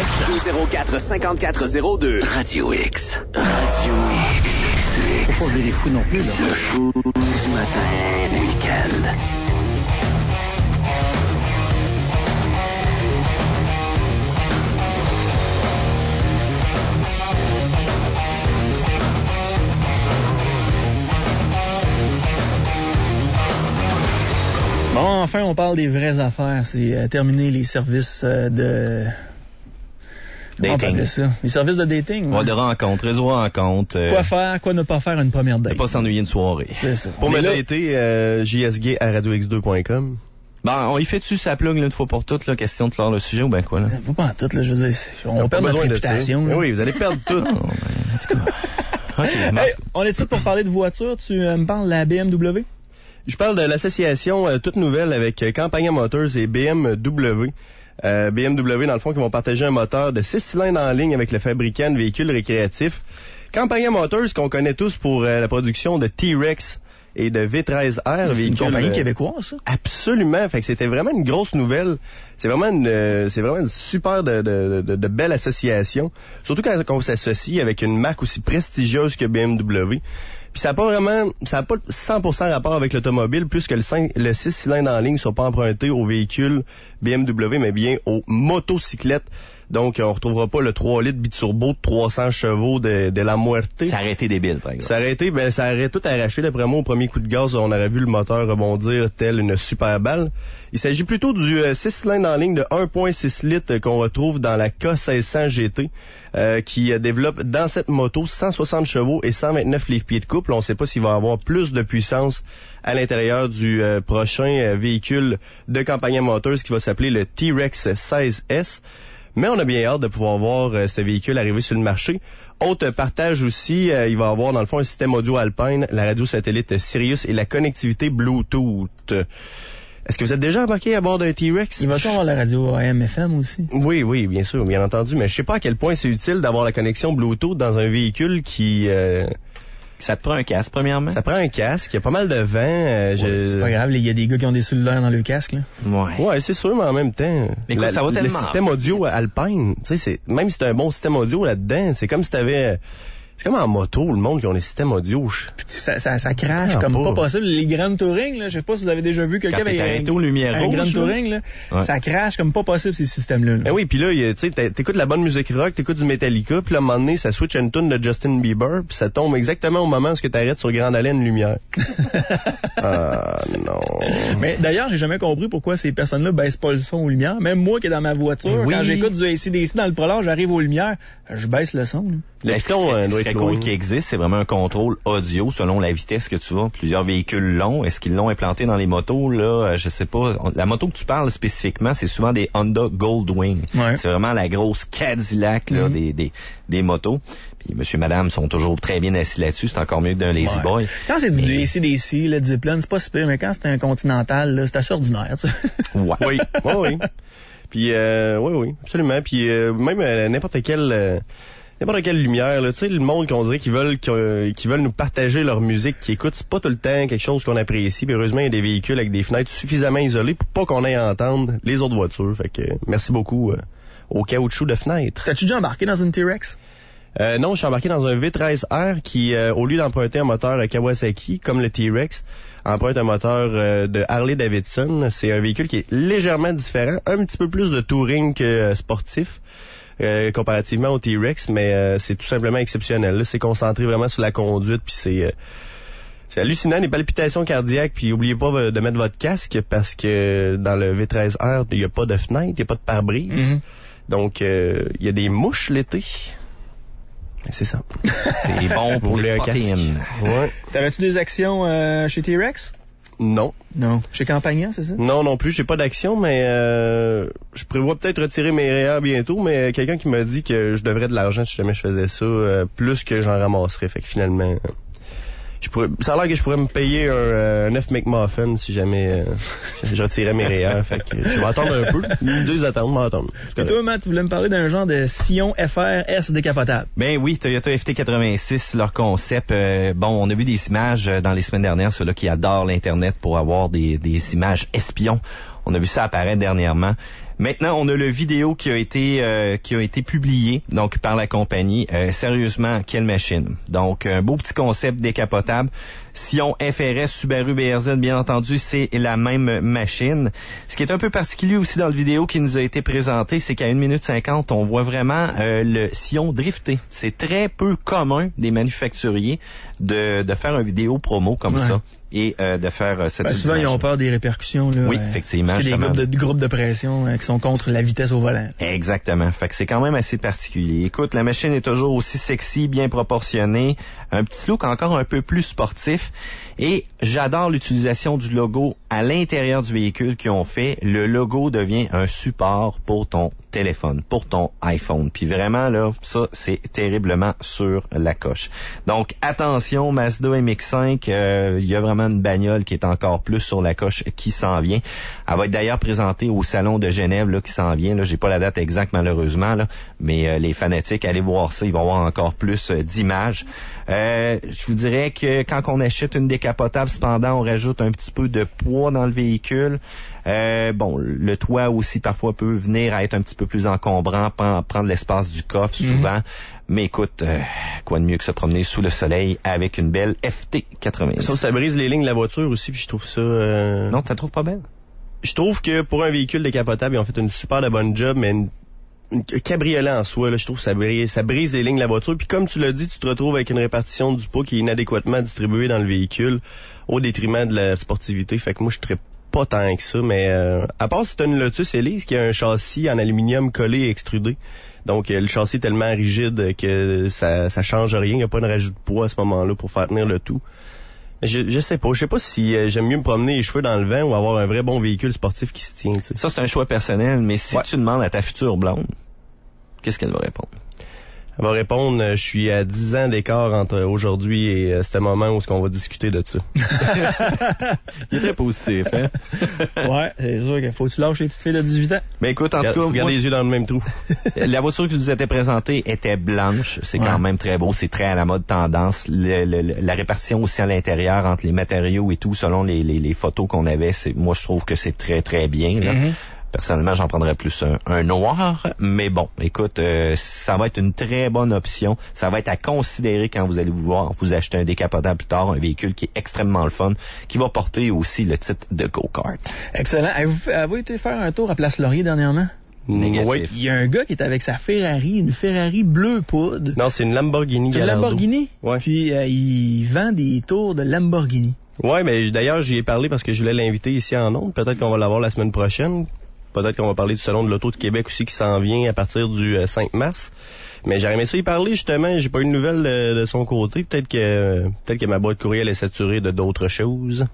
Texte 204-5402. Radio X. Radio X. Faut pas les fous non plus, là. Le show du matin, week-end. Bon, enfin, on parle des vraies affaires. C'est terminer les services de... Dating. Ça. Les services de dating. Ouais, de rencontres, réseau rencontres. Quoi faire, quoi ne pas faire une première date. Ne pas s'ennuyer une soirée. C'est ça. Pour me dater, jsgay@radiox2.com. Ben, on y fait dessus sa plug là, une fois pour toutes, là, question de clore le sujet ou ben quoi, là? Pas en tout, là, je veux dire, on perd notre réputation. Oui, vous allez perdre tout. En tout cas. Okay, hey, on est ici pour parler de voiture. Tu me parles de la BMW? Je parle de l'association toute nouvelle avec Campagna Motors et BMW. BMW, dans le fond, qui vont partager un moteur de 6 cylindres en ligne avec le fabricant de véhicules récréatifs. Campagna Motors, qu'on connaît tous pour la production de T-Rex et de V13R. C'est une compagnie québécoise, ça? Absolument. Fait que c'était vraiment une grosse nouvelle. C'est vraiment une super de belle association. Surtout quand on s'associe avec une marque aussi prestigieuse que BMW. Puis ça n'a pas 100% rapport avec l'automobile, puisque le 6 cylindres en ligne ne sont pas empruntés aux véhicules BMW, mais bien aux motocyclettes. Donc, on retrouvera pas le 3 litres biturbo de 300 chevaux de la Muerte. Ça aurait été débile, par exemple. Ça aurait tout arraché. D'après moi, au premier coup de gaz, on aurait vu le moteur rebondir tel une super balle. Il s'agit plutôt du 6 cylindres en ligne de 1.6 litres qu'on retrouve dans la K1600 GT, qui développe dans cette moto 160 chevaux et 129 livres-pieds de couple. On ne sait pas s'il va avoir plus de puissance à l'intérieur du prochain véhicule de Campagna Motors qui va s'appeler le T-Rex 16S. Mais on a bien hâte de pouvoir voir ce véhicule arriver sur le marché. Autre partage aussi, il va avoir dans le fond un système audio Alpine, la radio satellite Sirius et la connectivité Bluetooth. Est-ce que vous êtes déjà embarqué à bord d'un T-Rex? Il va toujours avoir la radio AM/FM aussi. Oui, bien sûr, bien entendu. Mais je sais pas à quel point c'est utile d'avoir la connexion Bluetooth dans un véhicule qui... Ça te prend un casque, premièrement? Ça prend un casque. Il y a pas mal de vent. C'est pas grave, il y a des gars qui ont des cellulaires dans le casque, là. Ouais, c'est sûr, mais en même temps... Mais écoute, ça va tellement... Le système audio Alpine, tu sais, même si t'as un bon système audio là-dedans, c'est comme si t'avais... C'est comme en moto, le monde qui ont des systèmes audio. Ça crache comme pas possible. Les Grand Touring, là, je sais pas si vous avez déjà vu quelqu'un avec un Grand Touring, là, ouais. Ça crache comme pas possible, ces systèmes-là. Ben oui, puis là, tu sais, t'écoutes la bonne musique rock, t'écoutes du Metallica, puis là, à un moment donné, ça switch une tune de Justin Bieber, puis ça tombe exactement au moment où t'arrêtes sur Grande Allée une lumière. Ah non. Mais d'ailleurs, j'ai jamais compris pourquoi ces personnes-là baissent pas le son aux lumières. Même moi qui est dans ma voiture, quand j'écoute du AC/DC dans le prolong, j'arrive aux lumières, je baisse le son. Le son doit être cool qui existe, c'est vraiment un contrôle audio selon la vitesse que tu vas. Plusieurs véhicules longs, est-ce qu'ils l'ont implanté dans les motos? Là, je sais pas. La moto que tu parles spécifiquement, c'est souvent des Honda Goldwing. Ouais. C'est vraiment la grosse Cadillac là, des motos. Puis monsieur, madame sont toujours très bien assis là-dessus. C'est encore mieux que d'un Lazy Boy. Quand c'est du AC/DC, le Zeppelin, c'est pas super, mais quand c'est un Continental, là, c'est assez ordinaire. Tu sais. Ouais. Oui. Puis, oui, absolument. Puis, même n'importe quelle lumière, là, tu sais, le monde qu'on dirait qui veulent nous partager leur musique, qui écoutent, c'est pas tout le temps quelque chose qu'on apprécie. Puis heureusement, il y a des véhicules avec des fenêtres suffisamment isolées pour pas qu'on ait à entendre les autres voitures. Fait que merci beaucoup au caoutchouc de fenêtre. T'as-tu déjà embarqué dans une T-Rex? Non, je suis embarqué dans un V13R qui, au lieu d'emprunter un moteur Kawasaki comme le T-Rex, emprunte un moteur de Harley-Davidson. C'est un véhicule qui est légèrement différent, un petit peu plus de touring que sportif. Comparativement au T-Rex, mais c'est tout simplement exceptionnel. Là, c'est concentré vraiment sur la conduite, puis c'est hallucinant, les palpitations cardiaques, puis oubliez pas de mettre votre casque, parce que dans le V13R, il n'y a pas de fenêtre, il n'y a pas de pare-brise. Donc, il y a des mouches l'été. C'est ça. C'est bon pour les protéines. Ouais. T'avais-tu des actions chez T-Rex? Non. Chez Campagna, c'est ça? Non plus, j'ai pas d'action, mais je prévois peut-être retirer mes REER bientôt, mais quelqu'un qui m'a dit que je devrais de l'argent si jamais je faisais ça, plus que j'en ramasserais. Fait que finalement, ça a l'air que je pourrais me payer un 9 McMuffin si jamais je retirais mes REER. Fait que je vais attendre un peu. 2 attentes, je vais attendre. Et toi, Matt, tu voulais me parler d'un genre de sillon FR-S décapotable. Ben oui, Toyota FT86, leur concept. On a vu des images dans les semaines dernières, ceux-là qui adorent l'Internet pour avoir des images espions. On a vu ça apparaître dernièrement. Maintenant, on a le vidéo qui a été publié donc par la compagnie. Sérieusement, quelle machine. Donc, un beau petit concept décapotable. Sion FRS Subaru BRZ, bien entendu, c'est la même machine. Ce qui est un peu particulier aussi dans le vidéo qui nous a été présenté, c'est qu'à 1 minute 50, on voit vraiment le Sion drifter. C'est très peu commun des manufacturiers de faire une vidéo promo comme ça. Et de faire cette souvent, ils ont peur des répercussions. Là, oui, effectivement. Parce qu'il y a des groupes de pression qui sont contre la vitesse au volant. Exactement. Fait que c'est quand même assez particulier. Écoute, la machine est toujours aussi sexy, bien proportionnée, un petit look encore un peu plus sportif. Et j'adore l'utilisation du logo à l'intérieur du véhicule qu'ils ont fait. Le logo devient un support pour ton téléphone, pour ton iPhone. Puis vraiment, là, ça, c'est terriblement sur la coche. Donc, attention, Mazda MX-5, il y a vraiment une bagnole qui est encore plus sur la coche qui s'en vient. Elle va être d'ailleurs présentée au Salon de Genève là, qui s'en vient. Là, j'ai pas la date exacte malheureusement, là, mais les fanatiques, allez voir ça, ils vont avoir encore plus d'images. Je vous dirais que quand on achète une décapotable, cependant, on rajoute un petit peu de poids dans le véhicule. Bon, le toit aussi parfois peut venir à être un petit peu plus encombrant, prendre l'espace du coffre souvent. Mais écoute, quoi de mieux que se promener sous le soleil avec une belle FT86. Ça brise les lignes de la voiture aussi, puis je trouve ça... Non, tu la trouves pas belle? Je trouve que pour un véhicule décapotable, ils ont fait une super de bonne job, mais une cabriolet en soi, là, je trouve que ça brise les lignes de la voiture. Puis comme tu l'as dit, tu te retrouves avec une répartition du poids qui est inadéquatement distribuée dans le véhicule au détriment de la sportivité. Fait que moi, je serais pas tant que ça, mais à part si t'as une Lotus Elise qui a un châssis en aluminium collé et extrudé. Donc, le châssis est tellement rigide que ça change rien. Il n'y a pas de rajout de poids à ce moment-là pour faire tenir le tout. Je sais pas. Je sais pas si j'aime mieux me promener les cheveux dans le vent ou avoir un vrai bon véhicule sportif qui se tient. Tu sais. Ça, c'est un choix personnel, mais si tu demandes à ta future blonde, qu'est-ce qu'elle va répondre? Elle va répondre, je suis à 10 ans d'écart entre aujourd'hui et ce moment où on va discuter de ça. Il est très positif, hein? Ouais, c'est sûr qu'il faut que tu lâches les petites filles de 18 ans. Mais écoute, en tout cas... Regarde les yeux dans le même trou. La voiture qui nous était présentée était blanche. C'est quand même très beau. C'est très à la mode tendance. La répartition aussi à l'intérieur entre les matériaux et tout, selon les photos qu'on avait, moi, je trouve que c'est très, très bien, là. Personnellement, j'en prendrais plus un noir, mais bon, écoute, ça va être une très bonne option. Ça va être à considérer quand vous allez vouloir vous acheter un décapotable plus tard, un véhicule qui est extrêmement le fun, qui va porter aussi le titre de go-kart. Excellent. Avez-vous été faire un tour à Place Laurier dernièrement? Négatif. Oui. Il y a un gars qui est avec sa Ferrari, une Ferrari bleu poudre. Non, c'est une Lamborghini Gallardo. C'est une Lamborghini? Ouais. Puis il vend des tours de Lamborghini. Ouais, mais d'ailleurs, j'y ai parlé parce que je voulais l'inviter ici en ondes. Peut-être qu'on va l'avoir la semaine prochaine. Peut-être qu'on va parler du Salon de l'Auto de Québec aussi qui s'en vient à partir du 5 mars. Mais j'aurais aimé ça y parler, justement. J'ai pas eu de nouvelles de son côté. Peut-être que ma boîte courriel est saturée de d'autres choses.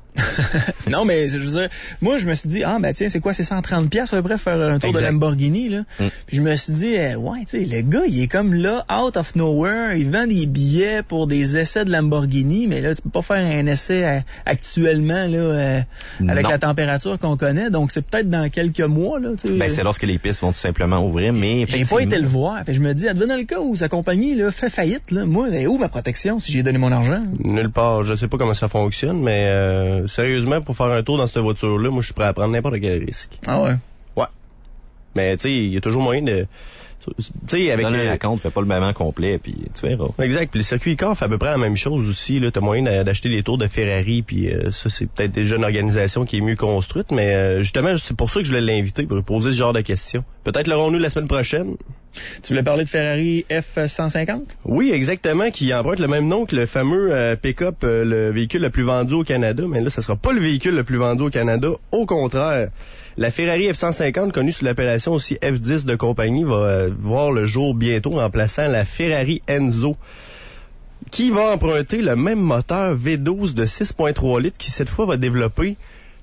Non, mais je veux dire, moi, je me suis dit, tiens, c'est quoi, c'est 130$ à peu près faire un tour de Lamborghini, là. Puis je me suis dit, ouais, tu sais, le gars, il est comme là, out of nowhere. Il vend des billets pour des essais de Lamborghini, mais là, tu peux pas faire un essai actuellement, là, avec la température qu'on connaît. Donc, c'est peut-être dans quelques mois, là, tu sais. Ben, c'est lorsque les pistes vont tout simplement ouvrir, mais j'ai pas été le voir. Fait, je me dis, advenant le cas où sa compagnie, là, fait faillite, là, moi, où ma protection si j'ai donné mon argent? Nulle part. Je sais pas comment ça fonctionne, mais sérieusement, pour faire un tour dans cette voiture-là, moi, je suis prêt à prendre n'importe quel risque. Ah ouais? Ouais. Mais, tu sais, il y a toujours moyen de... Tu sais, avec... Donne un compte, fais pas le paiement complet, puis tu verras. Exact. Puis le circuit car fait à peu près la même chose aussi. Là, t'as moyen d'acheter des tours de Ferrari, puis ça, c'est peut-être déjà une organisation qui est mieux construite, mais justement, c'est pour ça que je voulais l'inviter, pour lui poser ce genre de questions. Peut-être l'aurons-nous la semaine prochaine. Tu voulais parler de Ferrari F-150? Oui, exactement, qui emprunte le même nom que le fameux pick-up, le véhicule le plus vendu au Canada. Mais là, ça sera pas le véhicule le plus vendu au Canada. Au contraire, la Ferrari F-150, connue sous l'appellation aussi F10 de compagnie, va voir le jour bientôt, remplaçant la Ferrari Enzo, qui va emprunter le même moteur V12 de 6.3 litres, qui cette fois va développer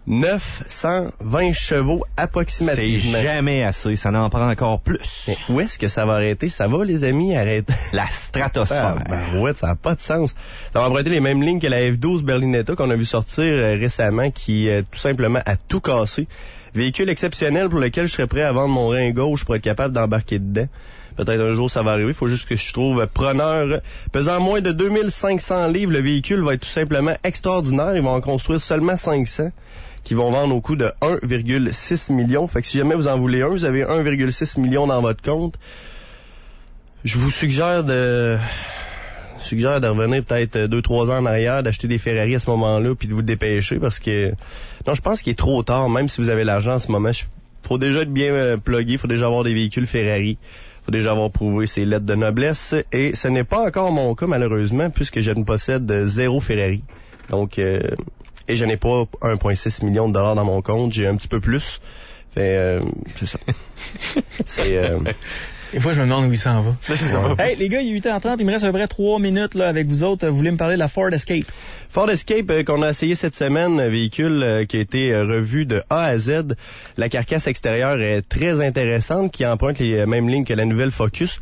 920 chevaux approximativement. C'est jamais assez, ça n'en prend encore plus. Mais où est-ce que ça va arrêter? Ça va, les amis, arrêter. La stratosphère. Ouais, ça n'a pas de sens. Ça va emprunter les mêmes lignes que la F12 Berlinetta qu'on a vu sortir récemment, qui tout simplement a tout cassé. Véhicule exceptionnel pour lequel je serais prêt à vendre mon rein gauche pour être capable d'embarquer dedans. Peut-être un jour ça va arriver, il faut juste que je trouve preneur. Pesant moins de 2500 livres, le véhicule va être tout simplement extraordinaire. Ils vont en construire seulement 500. qui vont vendre au coût de 1,6 million. Fait que si jamais vous en voulez un, vous avez 1,6 million dans votre compte. Je vous suggère de revenir peut-être 2-3 ans en arrière, d'acheter des Ferrari à ce moment-là, puis de vous dépêcher, parce que non, je pense qu'il est trop tard, même si vous avez l'argent en ce moment. Faut déjà être bien plugué, faut déjà avoir des véhicules Ferrari. Faut déjà avoir prouvé ses lettres de noblesse, et ce n'est pas encore mon cas malheureusement, puisque je ne possède 0 Ferrari. Donc, et je n'ai pas 1,6 million de dollars dans mon compte, j'ai un petit peu plus. Fait, c'est ça. Des fois, je me demande où il s'en va. Hey, les gars, il est 8h30, il me reste à peu près 3 minutes là avec vous autres. Vous voulez me parler de la Ford Escape? Ford Escape qu'on a essayé cette semaine, un véhicule qui a été revu de A à Z. La carcasse extérieure est très intéressante, qui emprunte les mêmes lignes que la nouvelle Focus.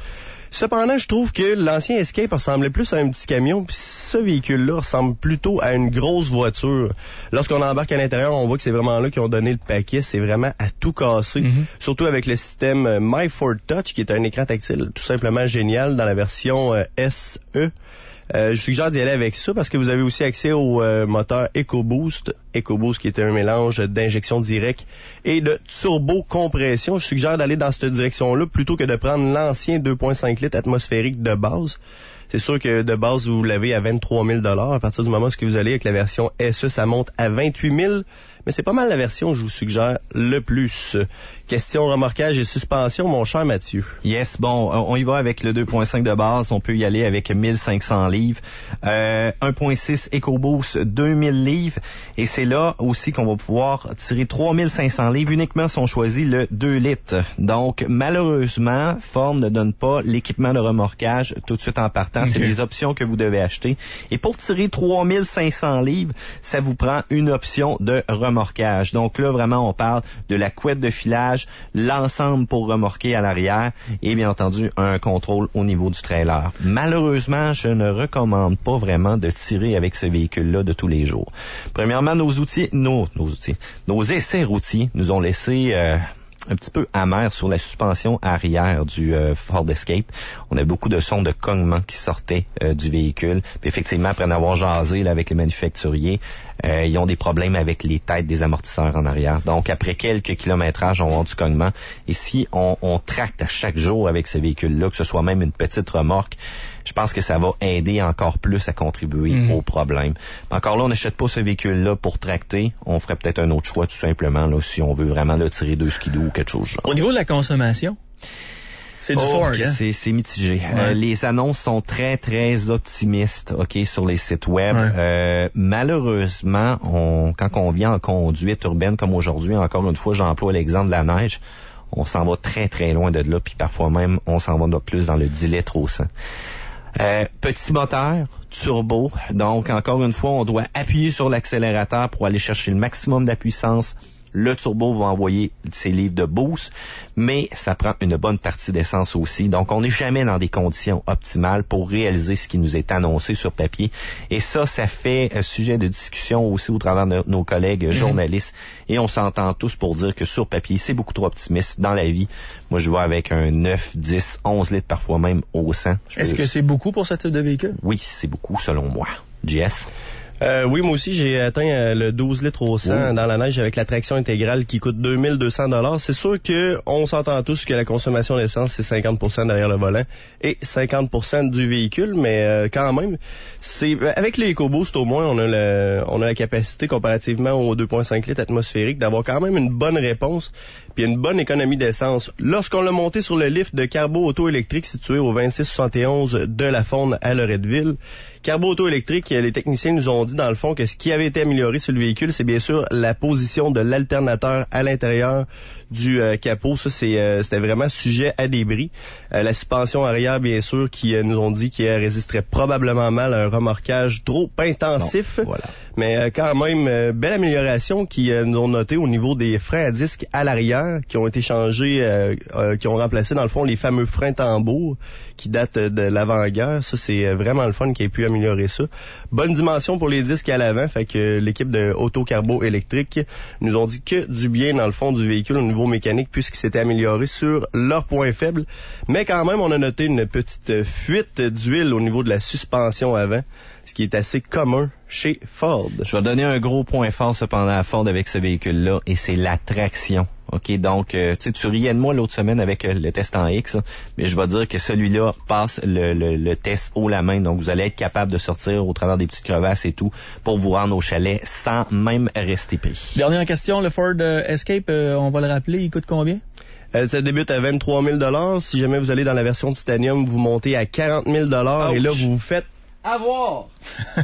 Cependant, je trouve que l'ancien Escape ressemblait plus à un petit camion, puis ce véhicule-là ressemble plutôt à une grosse voiture. Lorsqu'on embarque à l'intérieur, on voit que c'est vraiment là qu'ils ont donné le paquet. C'est vraiment à tout casser. Surtout avec le système My Ford Touch, qui est un écran tactile tout simplement génial dans la version SE. Je suggère d'y aller avec ça parce que vous avez aussi accès au moteur EcoBoost. EcoBoost qui est un mélange d'injection directe et de turbo-compression. Je suggère d'aller dans cette direction-là plutôt que de prendre l'ancien 2.5 litres atmosphérique de base. C'est sûr que de base, vous l'avez à 23 000 $. À partir du moment où vous allez avec la version SE, ça monte à 28 000 $. Mais c'est pas mal la version que je vous suggère le plus. Question remorquage et suspension, mon cher Mathieu. Yes, bon, on y va avec le 2.5 de base. On peut y aller avec 1500 livres. 1.6 EcoBoost, 2000 livres. Et c'est là aussi qu'on va pouvoir tirer 3500 livres uniquement si on choisit le 2 litres. Donc, malheureusement, Ford ne donne pas l'équipement de remorquage tout de suite en partant. Okay. C'est des options que vous devez acheter. Et pour tirer 3500 livres, ça vous prend une option de remorquage. Donc là, vraiment, on parle de la couette de filage, l'ensemble pour remorquer à l'arrière et bien entendu, un contrôle au niveau du trailer. Malheureusement, je ne recommande pas vraiment de tirer avec ce véhicule-là de tous les jours. Premièrement, nos essais routiers nous ont laissé un petit peu amer sur la suspension arrière du Ford Escape. On a beaucoup de sons de cognement qui sortaient du véhicule. Puis effectivement, après en avoir jasé là, avec les manufacturiers, ils ont des problèmes avec les têtes des amortisseurs en arrière. Donc, après quelques kilométrages, on va avoir du cognement. Et si on tracte à chaque jour avec ce véhicule-là, que ce soit même une petite remorque, je pense que ça va aider encore plus à contribuer au problème. Encore là, on n'achète pas ce véhicule-là pour tracter. On ferait peut-être un autre choix, tout simplement, là, si on veut vraiment là, tirer 2 skidoo ou quelque chose. Genre. Au niveau de la consommation, c'est du Ford, hein? C'est mitigé. Ouais. Les annonces sont très, très optimistes, sur les sites web. Ouais. Malheureusement, quand on vient en conduite urbaine comme aujourd'hui, encore une fois, j'emploie l'exemple de la neige, on s'en va très, très loin de là, puis parfois même, on s'en va plus dans le 10 litres au 100. Petit moteur, turbo, donc encore une fois, on doit appuyer sur l'accélérateur pour aller chercher le maximum de la puissance. Le turbo va envoyer ses livres de boost, mais ça prend une bonne partie d'essence aussi. Donc, on n'est jamais dans des conditions optimales pour réaliser ce qui nous est annoncé sur papier. Et ça fait sujet de discussion aussi au travers de nos collègues journalistes. Et on s'entend tous pour dire que sur papier, c'est beaucoup trop optimiste dans la vie. Moi, je vais avec un 9, 10, 11 litres, parfois même au 100. Est-ce que c'est beaucoup pour ce type de véhicule? Oui, c'est beaucoup selon moi. JS? Oui, moi aussi, j'ai atteint le 12 litres au 100 dans la neige avec la traction intégrale qui coûte 2200 $. C'est sûr que on s'entend tous que la consommation d'essence, c'est 50% derrière le volant et 50% du véhicule, mais quand même, c'est avec les EcoBoost, au moins, on a la capacité, comparativement aux 2.5 litres atmosphériques, d'avoir quand même une bonne réponse puis une bonne économie d'essence. Lorsqu'on l'a monté sur le lift de Carbo Auto électrique situé au 2671 de la Faune à Loretteville, Carbo Auto électrique, les techniciens nous ont dit dans le fond que ce qui avait été amélioré sur le véhicule, c'est bien sûr la position de l'alternateur à l'intérieur du capot. Ça, c'était vraiment sujet à des bris. La suspension arrière, bien sûr, qui nous ont dit qu'elle résisterait probablement mal à un remorquage trop intensif. Non, voilà. Mais quand même, belle amélioration qui nous ont noté au niveau des freins à disque à l'arrière, qui ont été changés, qui ont remplacé dans le fond les fameux freins tambours qui datent de l'avant-guerre. Ça, c'est vraiment le fun qui a pu améliorer ça. Bonne dimension pour les disques à l'avant, fait que l'équipe de Auto Carbo électrique nous ont dit que du bien dans le fond du véhicule au niveau mécanique puisqu'il s'était amélioré sur leurs points faibles. Mais quand même, on a noté une petite fuite d'huile au niveau de la suspension avant. ce qui est assez commun chez Ford. Je vais donner un gros point fort cependant à Ford avec ce véhicule-là, et c'est la traction. OK, donc, tu riais de moi l'autre semaine avec le test en X, mais je vais dire que celui-là passe le test haut la main. Donc, vous allez être capable de sortir au travers des petites crevasses et tout pour vous rendre au chalet sans même rester pris. Dernière question, le Ford Escape, on va le rappeler, il coûte combien? Ça débute à 23 000 $. Si jamais vous allez dans la version Titanium, vous montez à 40 000 $. Et là, vous vous faites avoir.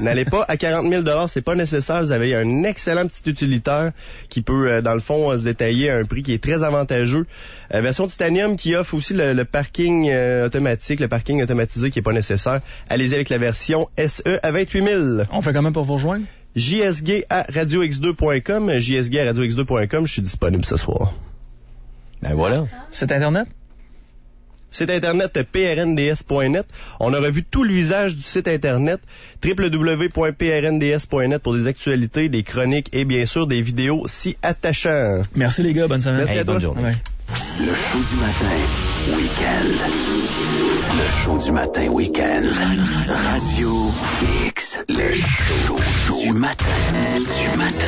N'allez pas à 40 000 $, c'est pas nécessaire. Vous avez un excellent petit utilitaire qui peut, dans le fond, se détailler à un prix qui est très avantageux. Version Titanium qui offre aussi le parking automatique, le parking automatisé qui est pas nécessaire. Allez-y avec la version SE à 28 000. On fait quand même pour vous rejoindre? JSG à radiox2.com. JSG à radiox2.com. Je suis disponible ce soir. Ben voilà. C'est Internet? Site internet prnds.net. On a revu tout le visage du site internet www.prnds.net pour des actualités, des chroniques et bien sûr des vidéos si attachantes. Merci les gars, bonne semaine. Merci à toi. Bonne journée. Ouais. Le show du matin, week-end. Le show du matin, week-end. Radio X. Le show du matin, du matin.